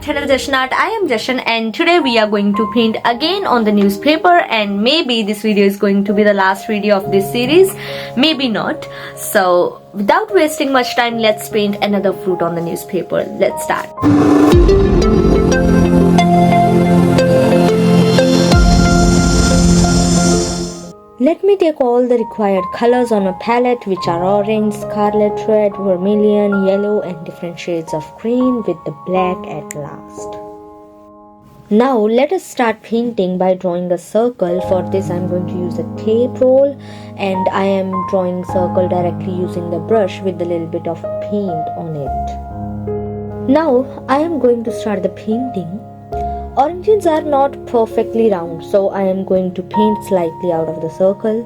channel Jashan Art. I am Jashan and today we are going to paint again on the newspaper, and maybe this video is going to be the last video of this series, maybe not. So without wasting much time, let's paint another fruit on the newspaper. Let's start. Let me take all the required colors on my palette, which are orange, scarlet, red, vermilion, yellow and different shades of green with the black at last. Now let us start painting by drawing a circle. For this I am going to use a tape roll, and I am drawing circle directly using the brush with a little bit of paint on it. Now I am going to start the painting. Oranges are not perfectly round, so I am going to paint slightly out of the circle,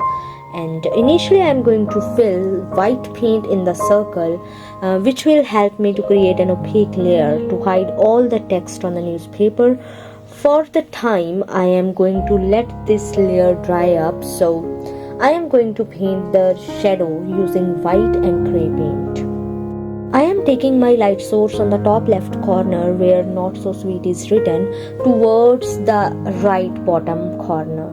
and initially I am going to fill white paint in the circle, which will help me to create an opaque layer to hide all the text on the newspaper. For the time I am going to let this layer dry up, so I am going to paint the shadow using white and gray paint. I am taking my light source on the top left corner where "Not So Sweet" is written towards the right bottom corner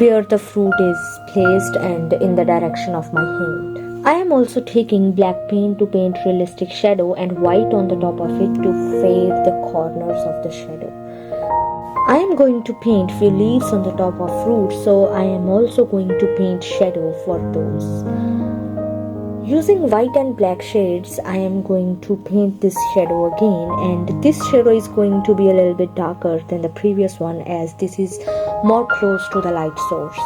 where the fruit is placed and in the direction of my hand. I am also taking black paint to paint realistic shadow and white on the top of it to fade the corners of the shadow. I am going to paint few leaves on the top of fruit, so I am also going to paint shadow for those. Using white and black shades, I am going to paint this shadow again, and this shadow is going to be a little bit darker than the previous one as this is more close to the light source.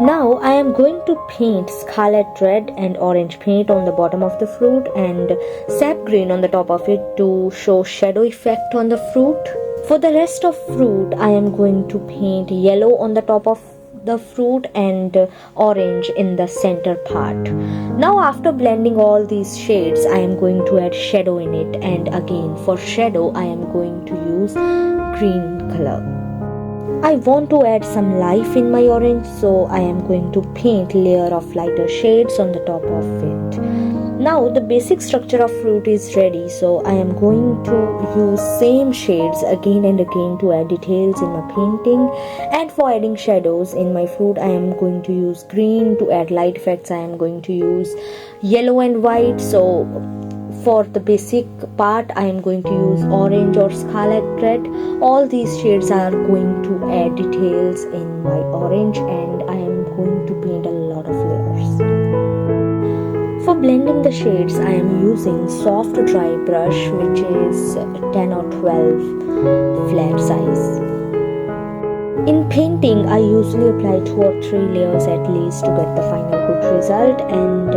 Now I am going to paint scarlet red and orange paint on the bottom of the fruit and sap green on the top of it to show shadow effect on the fruit. For the rest of fruit, I am going to paint yellow on the top of the fruit and orange in the center part. Now after blending all these shades, I am going to add shadow in it, and again for shadow I am going to use green color. I want to add some life in my orange, so I am going to paint layer of lighter shades on the top of it. Now the basic structure of fruit is ready, so I am going to use same shades again and again to add details in my painting. And for adding shadows in my fruit, I am going to use green. To add light effects, I am going to use yellow and white. So for the basic part, I am going to use orange or scarlet red. All these shades are going to add details in my orange, and I am going to paint a lot of layers. For blending the shades, I am using soft dry brush, which is 10 or 12 flat size. In painting, I usually apply 2 or 3 layers at least to get the final good result, and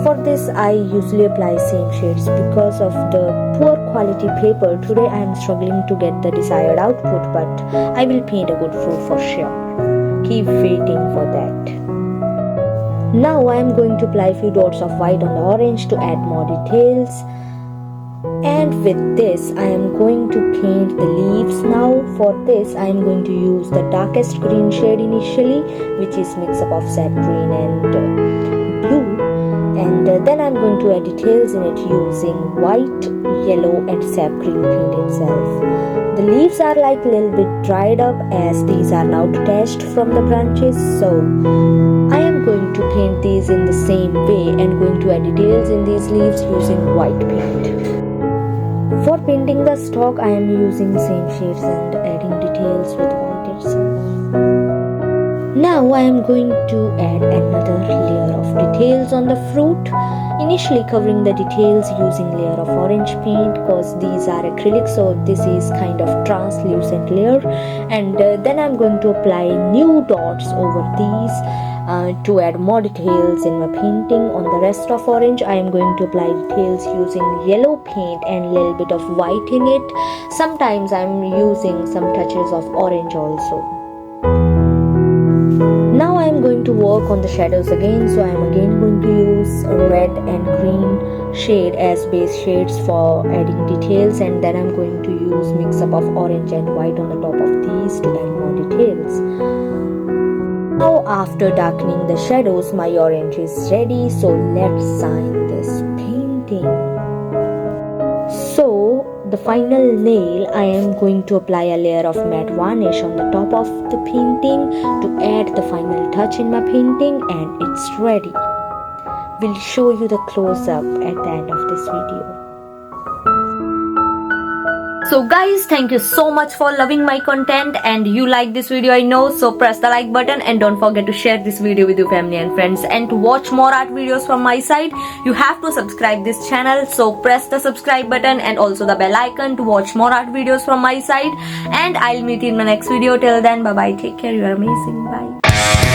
for this I usually apply same shades because of the poor quality paper. Today I am struggling to get the desired output, but I will paint a good fruit for sure. Keep waiting for that. Now I am going to apply few dots of white on the orange to add more details, and with this I am going to paint the leaves. Now for this I am going to use the darkest green shade initially, which is mix up of sap green and blue, and then I am going to add details in it using white, yellow and sap green paint itself. The leaves are like a little bit dried up as these are now detached from the branches, so I am going to paint these in the same way and going to add details in these leaves using white paint. For painting the stalk, I am using same shades and adding details with white itself. Now I am going to add another layer of details on the fruit, initially covering the details using layer of orange paint because these are acrylics, so this is kind of translucent layer, and then I am going to apply new dots over these to add more details in my painting. On the rest of orange, I am going to apply details using yellow paint and a little bit of white in it. Sometimes I am using some touches of orange also. Now I am going to work on the shadows again, so I am again going to use red and green shade as base shades for adding details, and then I am going to use mix up of orange and white on the top of these to add more details. Now after darkening the shadows, my orange is ready, so let's sign this painting. So the final nail, I am going to apply a layer of matte varnish on the top of the painting to add the final touch in my painting, and it's ready. We'll show you the close-up at the end of this video. So guys, thank you so much for loving my content, and you like this video, I know, so press the like button and don't forget to share this video with your family and friends. And to watch more art videos from my side, you have to subscribe this channel, so press the subscribe button and also the bell icon to watch more art videos from my side. And I'll meet you in my next video. Till then, bye bye, take care, you are amazing, bye.